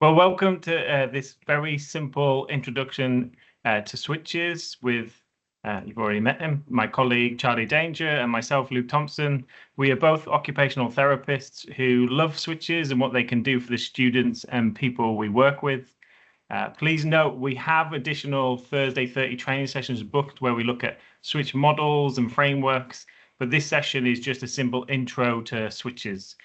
Well, welcome to this very simple introduction to switches with, you've already met him, my colleague Charlie Danger and myself, Luke Thompson. We are both occupational therapists who love switches and what they can do for the students and people we work with. Please note we have additional Thursday 30 training sessions booked where we look at switch models and frameworks, but this session is just a simple intro to switches.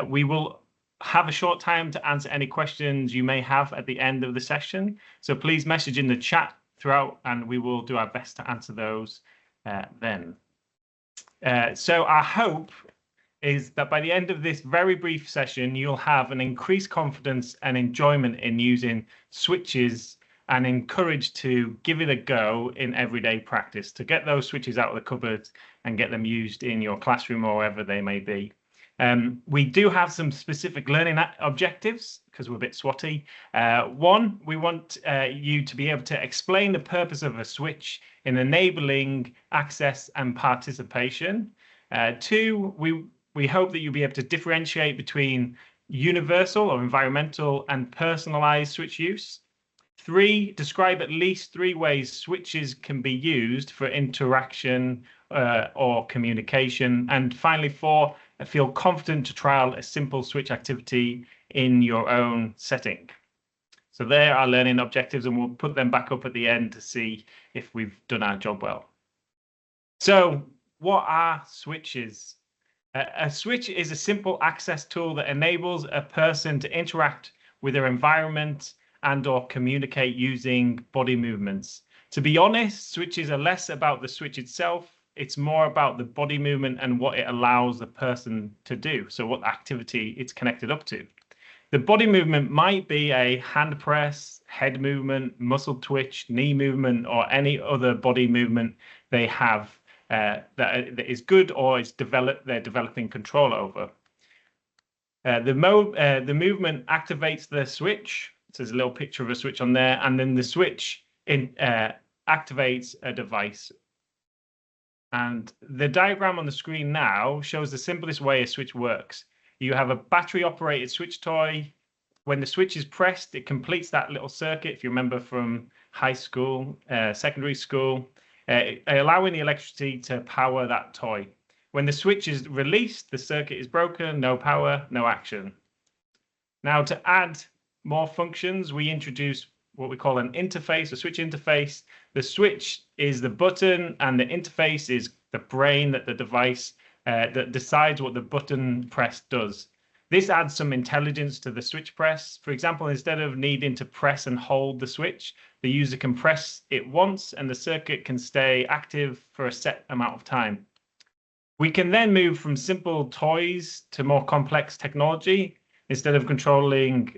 We will have a short time to answer any questions you may have at the end of the session. So please message in the chat throughout and we will do our best to answer those then. So our hope is that by the end of this very brief session, you'll have an increased confidence and enjoyment in using switches and encouraged to give it a go in everyday practice to get those switches out of the cupboard and get them used in your classroom or wherever they may be. We do have some specific learning objectives because we're a bit swotty. One, we want you to be able to explain the purpose of a switch in enabling access and participation. Two, we hope that you'll be able to differentiate between universal or environmental and personalized switch use. Three, describe at least 3 ways switches can be used for interaction or communication. And finally, 4, feel confident to trial a simple switch activity in your own setting. So there are learning objectives, and we'll put them back up at the end to see if we've done our job well. So what are switches? A switch is a simple access tool that enables a person to interact with their environment and or communicate using body movements. To be honest, switches are less about the switch itself. It's more about the body movement and what it allows the person to do. So what activity it's connected up to. The body movement might be a hand press, head movement, muscle twitch, knee movement, or any other body movement they have that is good or they're developing control over. The movement activates the switch. So there's a little picture of a switch on there, and then the switch activates a device. And the diagram on the screen now shows the simplest way a switch works. You have a battery-operated switch toy. When the switch is pressed, it completes that little circuit, if you remember from high school, secondary school, allowing the electricity to power that toy. When the switch is released, the circuit is broken, no power, no action. Now, to add more functions, we introduce what we call an interface, a switch interface. The switch is the button and the interface is the brain that the device that decides what the button press does. This adds some intelligence to the switch press. For example, instead of needing to press and hold the switch, the user can press it once and the circuit can stay active for a set amount of time. We can then move from simple toys to more complex technology. Instead of controlling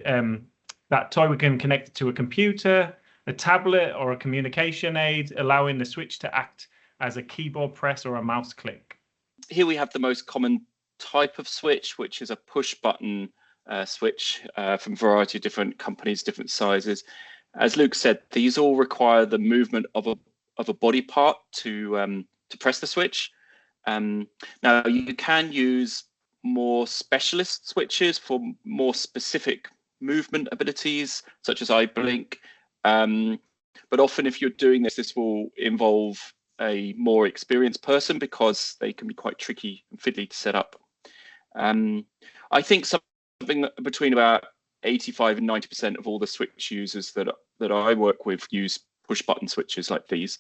that toy, we can connect it to a computer, a tablet, or a communication aid, allowing the switch to act as a keyboard press or a mouse click. Here we have the most common type of switch, which is a push button switch from a variety of different companies, different sizes. As Luke said, these all require the movement of a body part to press the switch. Now you can use more specialist switches for more specific movement abilities, such as eye blink. But often if you're doing this will involve a more experienced person because they can be quite tricky and fiddly to set up. I think something between about 85 and 90% of all the switch users that I work with use push button switches like these.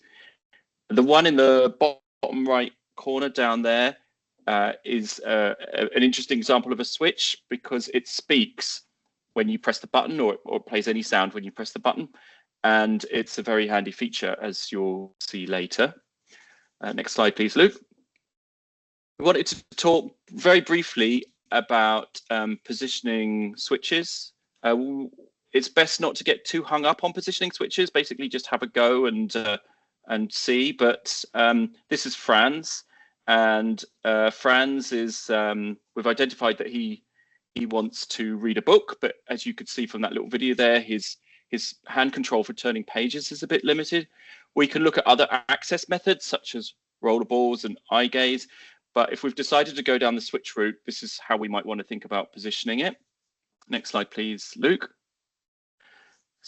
The one in the bottom right corner down there is an interesting example of a switch because it speaks when you press the button or plays any sound when you press the button. And it's a very handy feature, as you'll see later. Next slide, please, Luke. We wanted to talk very briefly about positioning switches. It's best not to get too hung up on positioning switches, basically just have a go and see. But this is Franz. And Franz is, we've identified that he wants to read a book, but as you could see from that little video there, his hand control for turning pages is a bit limited. We can look at other access methods such as rollerballs and eye gaze, but if we've decided to go down the switch route, this is how we might want to think about positioning it. Next slide, please, Luke.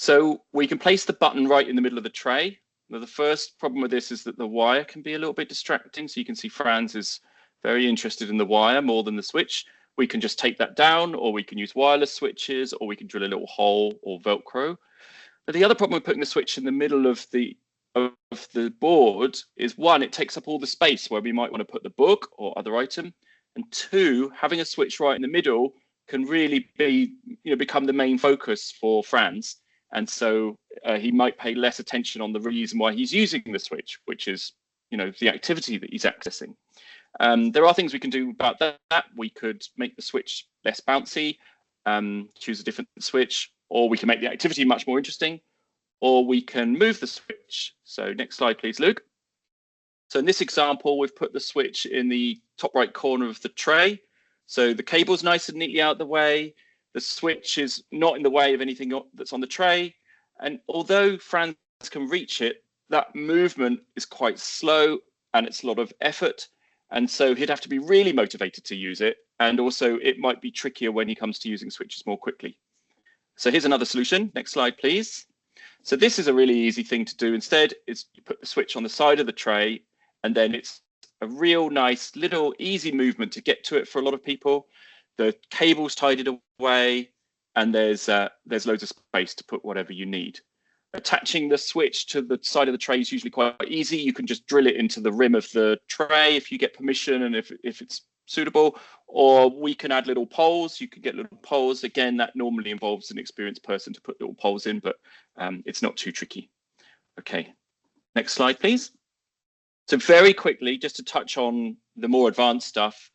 So we can place the button right in the middle of the tray. Now, the first problem with this is that the wire can be a little bit distracting. So you can see Franz is very interested in the wire more than the switch. We can just take that down, or we can use wireless switches, or we can drill a little hole or Velcro. But the other problem with putting the switch in the middle of the board is, one, it takes up all the space where we might want to put the book or other item. And two, having a switch right in the middle can really be, become the main focus for Franz. And so he might pay less attention on the reason why he's using the switch, which is, the activity that he's accessing. There are things we can do about that. We could make the switch less bouncy, choose a different switch, or we can make the activity much more interesting, or we can move the switch. So next slide, please, Luke. So in this example, we've put the switch in the top right corner of the tray. So the cable's nice and neatly out of the way. The switch is not in the way of anything that's on the tray. And although Franz can reach it, that movement is quite slow and it's a lot of effort. And so he'd have to be really motivated to use it. And also it might be trickier when he comes to using switches more quickly. So here's another solution. Next slide, please. So this is a really easy thing to do. Instead, is you put the switch on the side of the tray, and then it's a real nice little easy movement to get to it for a lot of people. The cable's tied it away, and there's loads of space to put whatever you need. Attaching the switch to the side of the tray is usually quite easy. You can just drill it into the rim of the tray if you get permission and if it's suitable, or we can add little poles. You can get little poles. Again, that normally involves an experienced person to put little poles in, but it's not too tricky. Okay, next slide, please. So very quickly, just to touch on the more advanced stuff.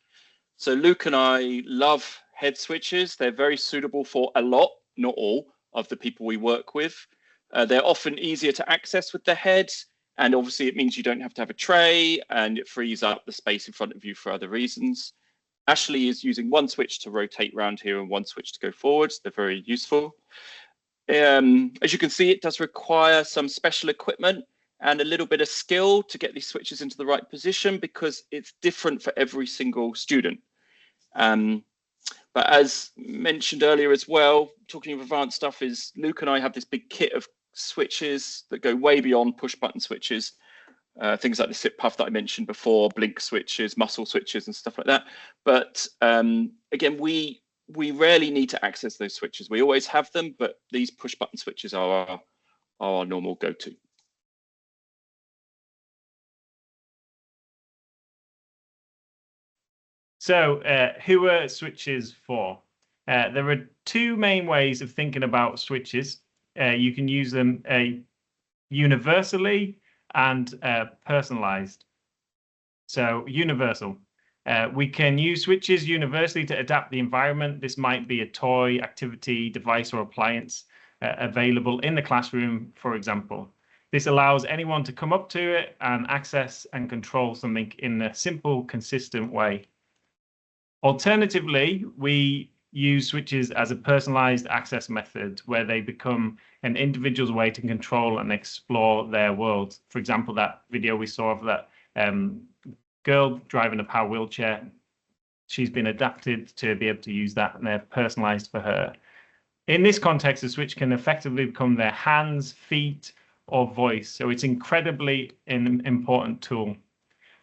So Luke and I love head switches. They're very suitable for a lot, not all, of the people we work with. They're often easier to access with the head, and obviously it means you don't have to have a tray, and it frees up the space in front of you for other reasons. Ashley is using one switch to rotate around here and one switch to go forwards. They're very useful. As you can see, it does require some special equipment and a little bit of skill to get these switches into the right position because it's different for every single student. But as mentioned earlier as well, talking of advanced stuff, is Luke and I have this big kit of switches that go way beyond push button switches, things like the SIP puff that I mentioned before, blink switches, muscle switches and stuff like that. But again, we rarely need to access those switches. We always have them, but these push button switches are our normal go-to. So who are switches for? There are two main ways of thinking about switches. You can use them universally and personalized. So universal. We can use switches universally to adapt the environment. This might be a toy, activity, device, or appliance available in the classroom, for example. This allows anyone to come up to it and access and control something in a simple, consistent way. Alternatively, we use switches as a personalized access method where they become an individual's way to control and explore their world. For example, that video we saw of that girl driving a power wheelchair, she's been adapted to be able to use that and they're personalized for her. In this context, the switch can effectively become their hands, feet, or voice. So it's incredibly an important tool.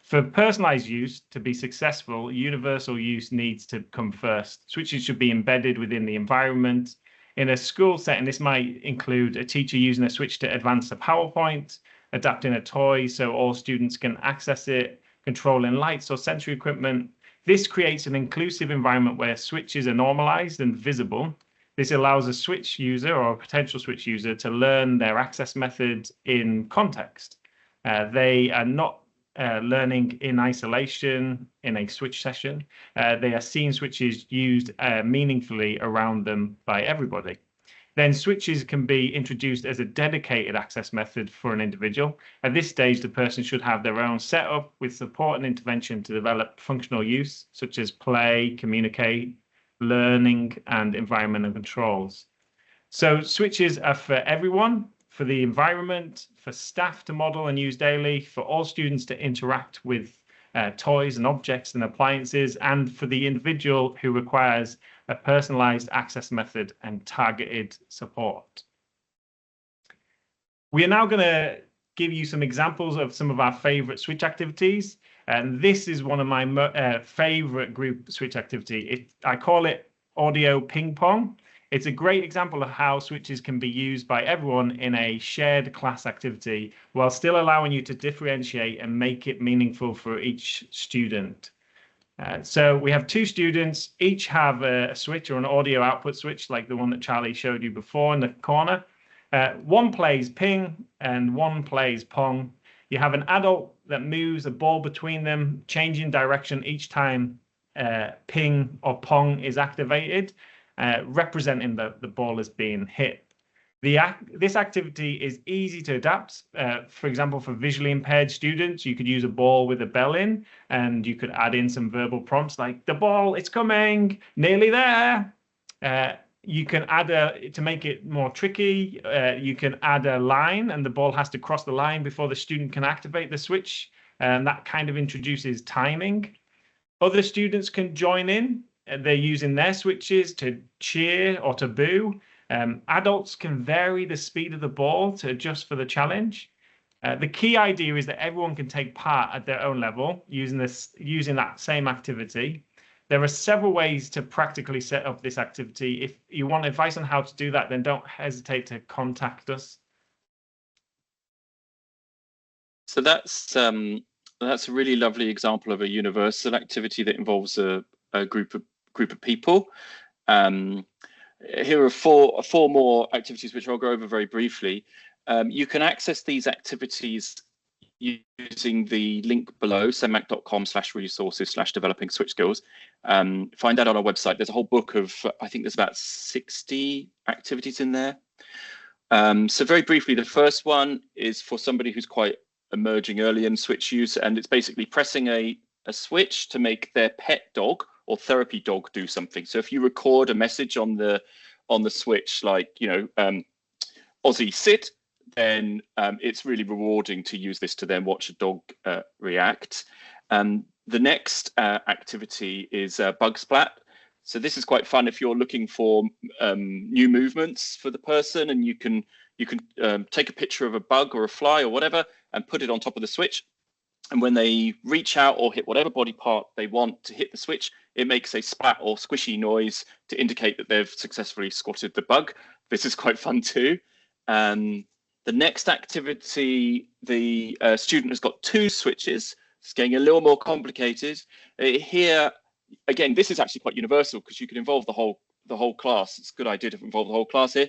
For personalized use to be successful, universal use needs to come first. Switches should be embedded within the environment. In a school setting, this might include a teacher using a switch to advance a PowerPoint, adapting a toy so all students can access it, controlling lights or sensory equipment. This creates an inclusive environment where switches are normalized and visible. This allows a switch user or a potential switch user to learn their access method in context. They are not learning in isolation in a switch session. They are seeing switches used meaningfully around them by everybody. Then switches can be introduced as a dedicated access method for an individual. At this stage, the person should have their own setup with support and intervention to develop functional use, such as play, communicate, learning, and environmental controls. So switches are for everyone, for the environment, for staff to model and use daily, for all students to interact with toys and objects and appliances, and for the individual who requires a personalized access method and targeted support. We are now going to give you some examples of some of our favorite switch activities. And this is one of my favorite group switch activity. I call it audio ping pong. It's a great example of how switches can be used by everyone in a shared class activity while still allowing you to differentiate and make it meaningful for each student. So we have two students, each have a switch or an audio output switch like the one that Charlie showed you before in the corner. One plays ping and one plays pong. You have an adult that moves a ball between them, changing direction each time ping or pong is activated, representing the ball is being hit. This activity is easy to adapt. For example, for visually impaired students, you could use a ball with a bell in, and you could add in some verbal prompts like the ball, it's coming, nearly there. You can add to make it more tricky, you can add a line and the ball has to cross the line before the student can activate the switch. And that kind of introduces timing. Other students can join in. They're using their switches to cheer or to boo. Adults can vary the speed of the ball to adjust for the challenge. The key idea is that everyone can take part at their own level using that same activity. There are several ways to practically set up this activity. If you want advice on how to do that, then don't hesitate to contact us. So that's a really lovely example of a universal activity that involves a group of people. Here are four more activities which I'll go over very briefly. You can access these activities using the link below, cenmac.com/resources/developing switch skills. Find that on our website. There's a whole book of, I think there's about 60 activities in there. So very briefly, the first one is for somebody who's quite emerging early in switch use, and it's basically pressing a switch to make their pet dog or therapy dog do something. So if you record a message on the switch, like, Aussie sit, then it's really rewarding to use this to then watch a dog react. The next activity is bug splat. So this is quite fun if you're looking for new movements for the person, and you can take a picture of a bug or a fly or whatever and put it on top of the switch. And when they reach out or hit whatever body part they want to hit the switch, it makes a splat or squishy noise to indicate that they've successfully squatted the bug. This is quite fun too. The next activity, the student has got two switches. It's getting a little more complicated. Here, again, this is actually quite universal because you can involve the whole class. It's a good idea to involve the whole class here.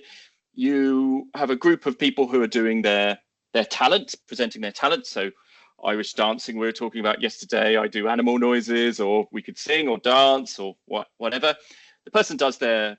You have a group of people who are doing their talent, presenting their talent. So Irish dancing we were talking about yesterday. I do animal noises, or we could sing or dance or whatever. The person does their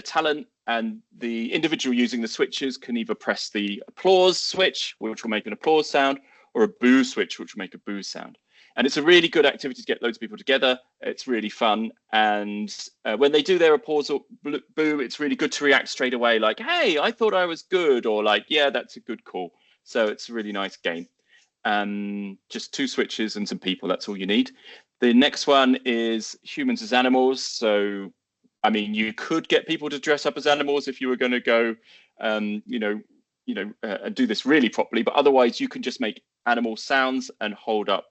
talent, and the individual using the switches can either press the applause switch, which will make an applause sound, or a boo switch, which will make a boo sound. And it's a really good activity to get loads of people together. It's really fun. And when they do their applause or boo, it's really good to react straight away, like, hey, I thought I was good, or like, yeah, that's a good call. So it's a really nice game. Just two switches and some people, that's all you need. The next one is humans as animals. So, I mean, you could get people to dress up as animals if you were going to go, and do this really properly. But otherwise, you can just make animal sounds and hold up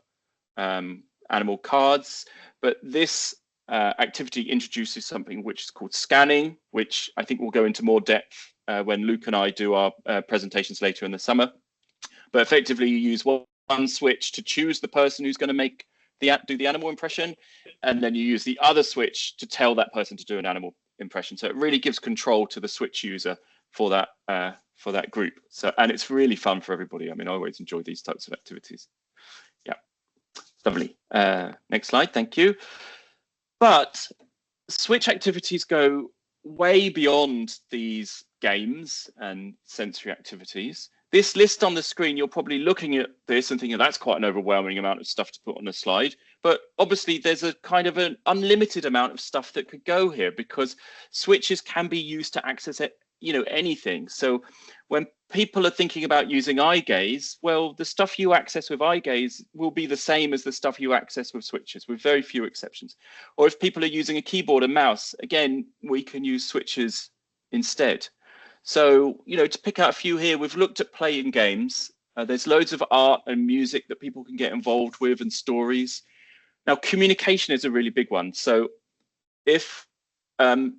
animal cards. But this activity introduces something which is called scanning, which I think we'll go into more depth when Luke and I do our presentations later in the summer. But effectively, you use one switch to choose the person who's going to do the animal impression, and then you use the other switch to tell that person to do an animal impression. So it really gives control to the switch user for that group. So, and it's really fun for everybody. I mean, I always enjoy these types of activities. Yeah, lovely. Next slide, thank you. But switch activities go way beyond these games and sensory activities. This list on the screen, you're probably looking at this and thinking that's quite an overwhelming amount of stuff to put on a slide. But obviously there's a kind of an unlimited amount of stuff that could go here, because switches can be used to access anything. So when people are thinking about using eye gaze, well, the stuff you access with eye gaze will be the same as the stuff you access with switches, with very few exceptions. Or if people are using a keyboard and mouse, again, we can use switches instead. So, to pick out a few here, we've looked at playing games. There's loads of art and music that people can get involved with, and stories. Now, communication is a really big one. So if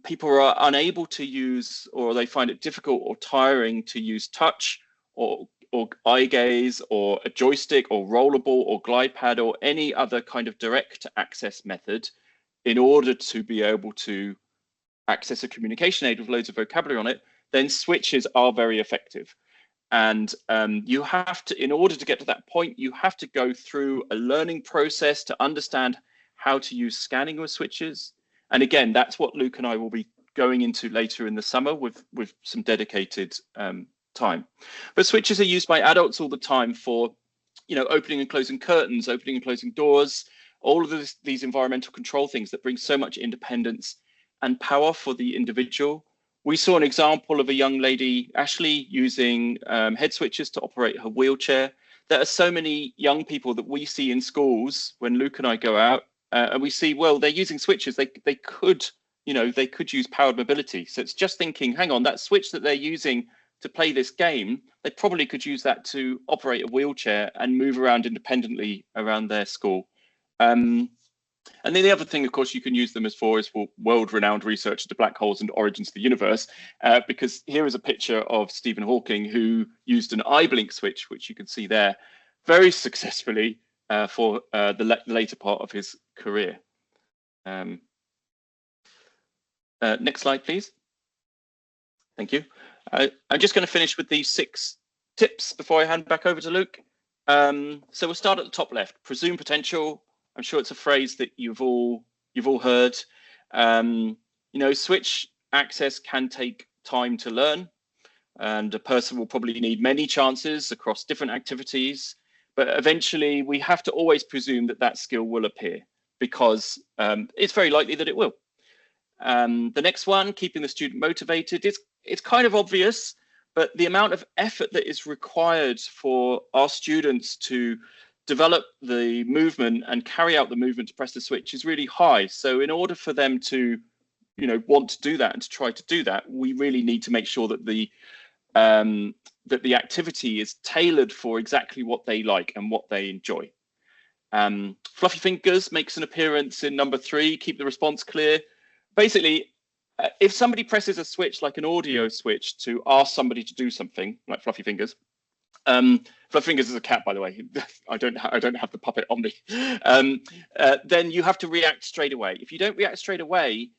people are unable to use, or they find it difficult or tiring to use touch or eye gaze or a joystick or rollerball or glide pad or any other kind of direct access method in order to be able to access a communication aid with loads of vocabulary on it, then switches are very effective. And you have to, in order to get to that point, you have to go through a learning process to understand how to use scanning with switches. And again, that's what Luke and I will be going into later in the summer with some dedicated time. But switches are used by adults all the time for, opening and closing curtains, opening and closing doors, all of these environmental control things that bring so much independence and power for the individual. We saw an example of a young lady, Ashley, using head switches to operate her wheelchair. There are so many young people that we see in schools when Luke and I go out, and we see, well, they're using switches. They could, they could use powered mobility. So it's just thinking, hang on, that switch that they're using to play this game, they probably could use that to operate a wheelchair and move around independently around their school. And then the other thing, of course, you can use them is for world-renowned research into black holes and origins of the universe, because here is a picture of Stephen Hawking, who used an eye blink switch, which you can see there, very successfully for the later part of his career. Next slide, please. Thank you. I'm just going to finish with these 6 tips before I hand back over to Luke. So we'll start at the top left. Presume potential. I'm sure it's a phrase that you've all heard. Switch access can take time to learn, and a person will probably need many chances across different activities. But eventually, we have to always presume that skill will appear, because it's very likely that it will. The next one, keeping the student motivated. It's kind of obvious, but the amount of effort that is required for our students to develop the movement and carry out the movement to press the switch is really high. So in order for them to, want to do that and to try to do that, we really need to make sure that the activity is tailored for exactly what they like and what they enjoy. Fluffy fingers makes an appearance in number 3, keep the response clear. Basically, if somebody presses a switch like an audio switch to ask somebody to do something, like fluffy fingers, Fluffy Fingers is a cat, by the way. I don't have the puppet on me. Then you have to react straight away. If you don't react straight away,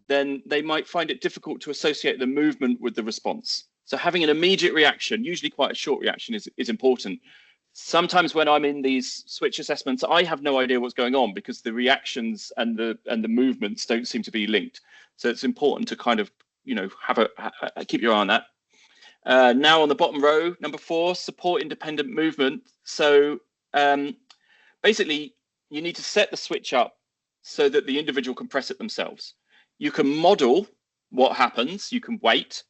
then they might find it difficult to associate the movement with the response. So having an immediate reaction, usually quite a short reaction, is important. Sometimes when I'm in these switch assessments, I have no idea what's going on because the reactions and the movements don't seem to be linked. So it's important to kind of keep your eye on that. Now on the bottom row, number 4, support independent movement. So basically, you need to set the switch up so that the individual can press it themselves. You can model what happens. You can wait,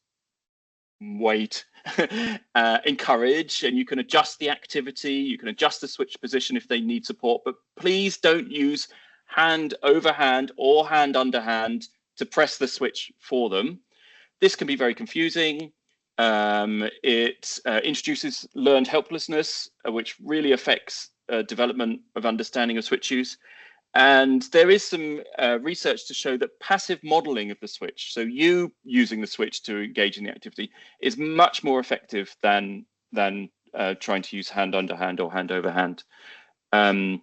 encourage, and you can adjust the activity. You can adjust the switch position if they need support. But please don't use hand over hand or hand under hand to press the switch for them. This can be very confusing. It introduces learned helplessness, which really affects development of understanding of switch use. And there is some research to show that passive modeling of the switch, so you using the switch to engage in the activity, is much more effective than trying to use hand under hand or hand over hand. Do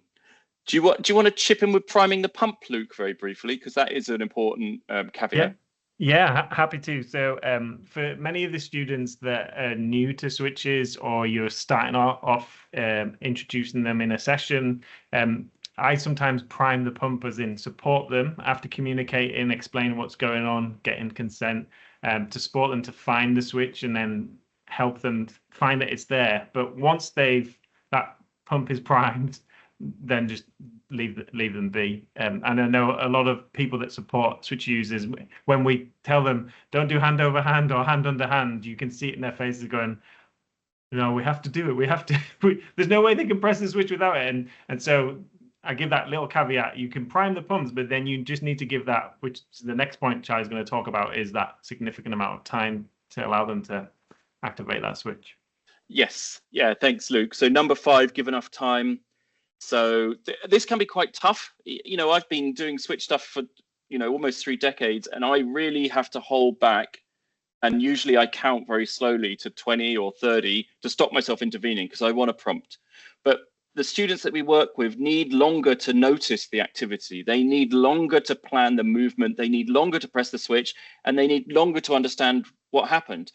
you want to chip in with priming the pump, Luke, very briefly, because that is an important caveat? Yeah, happy to. So for many of the students that are new to switches, or you're starting off introducing them in a session, I sometimes prime the pump, as in support them after communicating, explaining what's going on, getting consent, to support them to find the switch and then help them find that it's there. But once that pump is primed, then just leave them be. And I know a lot of people that support switch users, when we tell them don't do hand over hand or hand under hand, you can see it in their faces going, no, we have to do it. We have to. There's no way they can press the switch without it. And so I give that little caveat. You can prime the pumps, but then you just need to give that, which is the next point Charlie's going to talk about, is that significant amount of time to allow them to activate that switch. Yes, yeah, thanks, Luke. So number 5, give enough time. So this can be quite tough. You know, I've been doing switch stuff for, you know, almost 3 decades, and I really have to hold back. And usually I count very slowly to 20 or 30 to stop myself intervening because I want a prompt. But the students that we work with need longer to notice the activity. They need longer to plan the movement. They need longer to press the switch, and they need longer to understand what happened.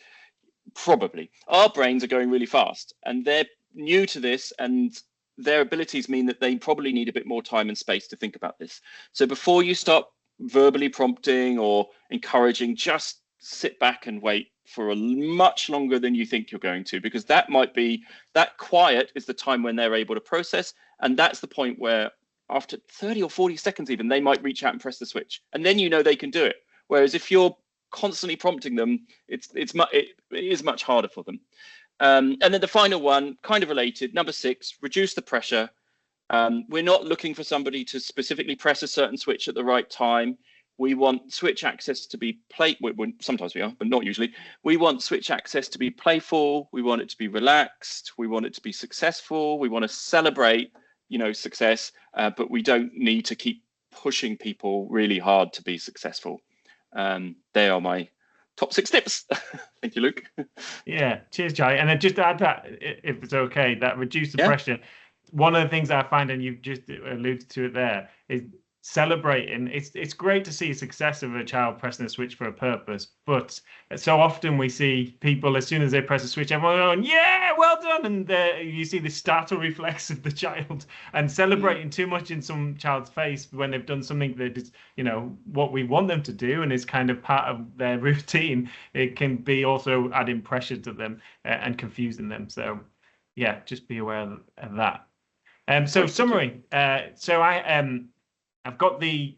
Probably. Our brains are going really fast, and they're new to this, and their abilities mean that they probably need a bit more time and space to think about this. So before you start verbally prompting or encouraging, just sit back and wait for a much longer than you think you're going to, because that quiet is the time when they're able to process. And that's the point where after 30 or 40 seconds, even, they might reach out and press the switch. And then, you know, they can do it. Whereas if you're constantly prompting them, it is much harder for them. And then the final one, kind of related, number 6, reduce the pressure. We're not looking for somebody to specifically press a certain switch at the right time. We want switch access to be sometimes we are, but not usually. We want switch access to be playful. We want it to be relaxed. We want it to be successful. We want to celebrate, you know, success, but we don't need to keep pushing people really hard to be successful. They are my top 6 tips. Thank you, Luke. Yeah, cheers, Charlie. And just to add that, if it's okay, that reduce the pressure. One of the things I find, and you've just alluded to it there, is celebrating. It's great to see success of a child pressing a switch for a purpose, but so often we see people, as soon as they press a switch, everyone going, yeah, well done, and you see the startle reflex of the child, and celebrating too much in some child's face when they've done something that is, you know, what we want them to do and is kind of part of their routine. It can be also adding pressure to them and confusing them. So yeah, just be aware of that. So summary. So I've got the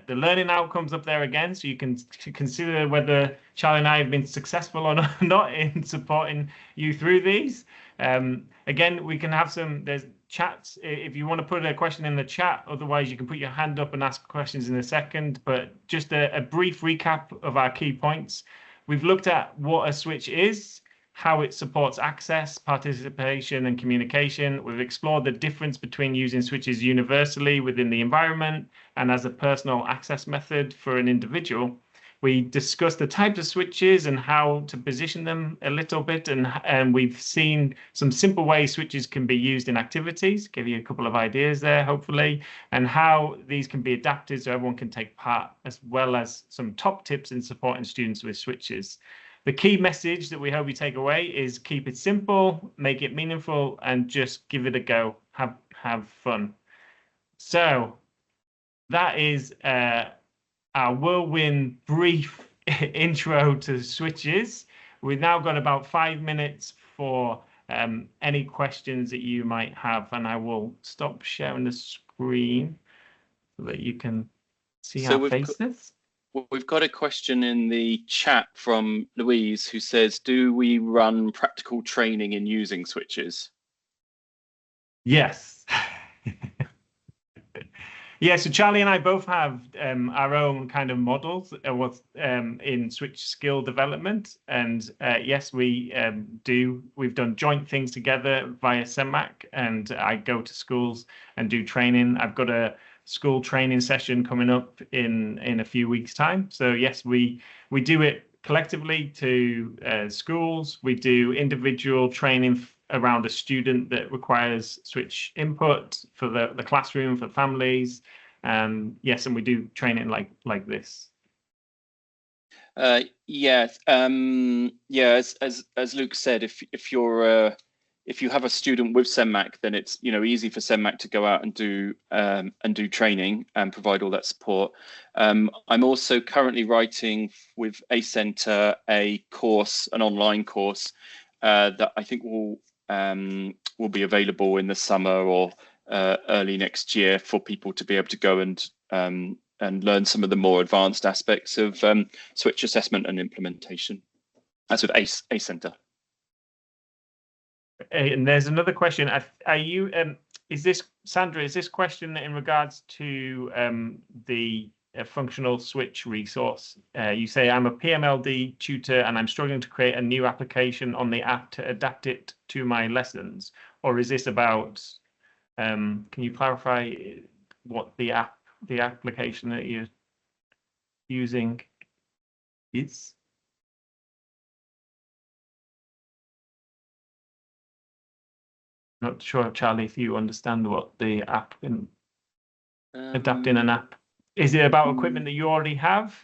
learning outcomes up there again, so you can consider whether Charlie and I have been successful or not in supporting you through these. Again, we can have there's chats if you want to put a question in the chat. Otherwise, you can put your hand up and ask questions in a second. But just a brief recap of our key points. We've looked at what a switch is, how it supports access, participation, and communication. We've explored the difference between using switches universally within the environment and as a personal access method for an individual. We discussed the types of switches and how to position them a little bit, and we've seen some simple ways switches can be used in activities, give you a couple of ideas there, hopefully, and how these can be adapted so everyone can take part, as well as some top tips in supporting students with switches. The key message that we hope you take away is keep it simple, make it meaningful, and just give it a go. Have fun. So that is our whirlwind brief intro to switches. We've now got about 5 minutes for any questions that you might have, and I will stop sharing the screen so that you can see our faces. We've got a question in the chat from Louise who says, do we run practical training in using switches? Yes. Yeah, so Charlie and I both have our own kind of models in switch skill development. And yes, we do. We've done joint things together via CENMAC, and I go to schools and do training. I've got a school training session coming up in a few weeks' time. So yes, we do it collectively to schools. We do individual training around a student that requires switch input for the classroom, for families. Yes, and we do training like this. Yes. Yeah, as Luke said, if you have a student with CENMAC, then it's, you know, easy for CENMAC to go out and do training and provide all that support. I'm also currently writing with a centre an online course that I think will be available in the summer or early next year for people to be able to go and learn some of the more advanced aspects of switch assessment and implementation. That's with a centre. And there's another question. Are you? Is this Sandra? Is this question in regards to the a functional switch resource. You say, I'm a PMLD tutor and I'm struggling to create a new application on the app to adapt it to my lessons. Or is this about, can you clarify what the application that you're using is? Not sure, Charlie, if you understand what the app in adapting an app. Is it about equipment that you already have?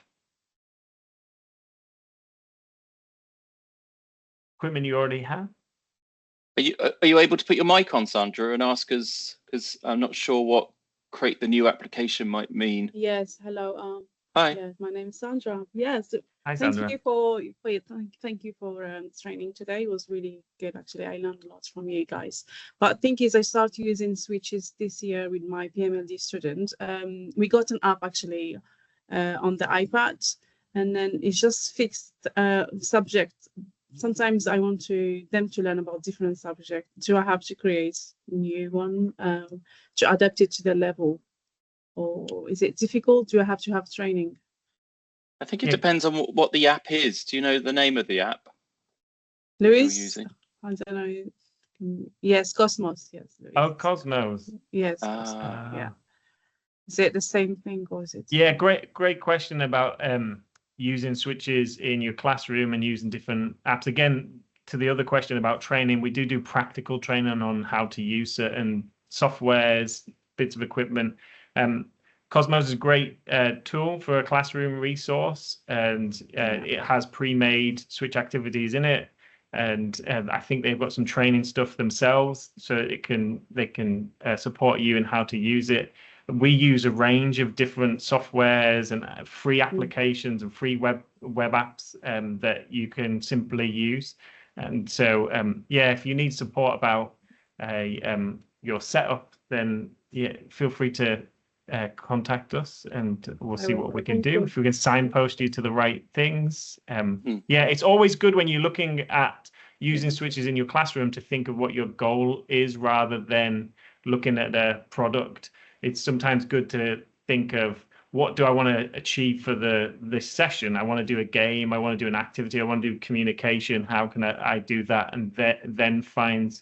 Equipment you already have? Are you able to put your mic on, Sandra, and ask us, because I'm not sure what create the new application might mean. Yes, hello. Hi. Yes, my name is Sandra. Yes, Hi, Sandra. Thank you for training today. It was really good, actually. I learned a lot from you guys. But thing is, I started using switches this year with my PMLD student. We got an app actually on the iPad, and then it's just fixed subject. Sometimes I want them to learn about different subjects. Do I have to create a new one to adapt it to the level? Or is it difficult? Do I have to have training? I think it depends on what the app is. Do you know the name of the app? Louis? You're using? I don't know. Yes, Cosmos. Yes. Louis. Oh, Cosmos. Yes. Cosmos, yeah. Is it the same thing or is it? Yeah, great question about using switches in your classroom and using different apps. Again, to the other question about training, we do practical training on how to use certain softwares, bits of equipment. Cosmos is a great tool for a classroom resource, and it has pre-made switch activities in it. And I think they've got some training stuff themselves, so they can support you in how to use it. We use a range of different softwares and free applications and free web apps that you can simply use. And so, yeah, if you need support about your setup, then yeah, feel free to contact us, and we'll see what we can do. If we can signpost you to the right things. Yeah, it's always good when you're looking at using switches in your classroom to think of what your goal is rather than looking at a product. It's sometimes good to think of, what do I want to achieve for this session? I want to do a game, I want to do an activity, I want to do communication. How can I do that? And then find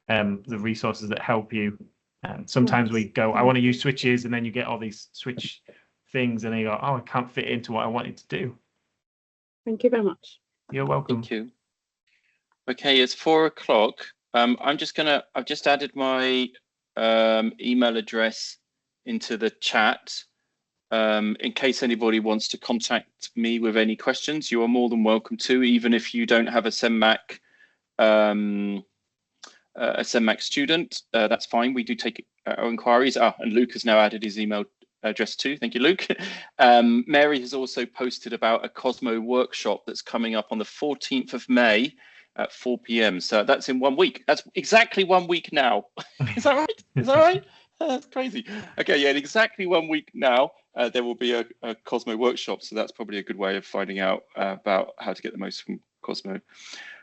the resources that help you. Sometimes we go, I want to use switches, and then you get all these switch things, and then you go, oh, I can't fit into what I wanted to do. Thank you very much. You're welcome. Thank you. Okay, it's 4 o'clock. I've just added my email address into the chat. In case anybody wants to contact me with any questions, you are more than welcome to, even if you don't have a CENMAC student. That's fine. We do take our inquiries. And Luke has now added his email address too. Thank you, Luke. Mary has also posted about a Cosmo workshop that's coming up on the 14th of May at 4 p.m. So that's in 1 week. That's exactly 1 week now. Is that right? Is that right? That's crazy. Okay, yeah, in exactly 1 week now, there will be a Cosmo workshop. So that's probably a good way of finding out about how to get the most from Cosmo.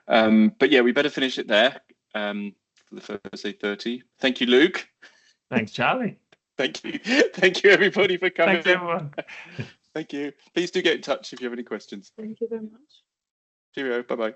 But yeah, we better finish it there for the Thursday 30. Thank you, Luke. Thanks, Charlie. Thank you. Thank you, everybody, for coming. Thanks, everyone. Thank you. Please do get in touch if you have any questions. Thank you very much. Cheerio. Bye-bye.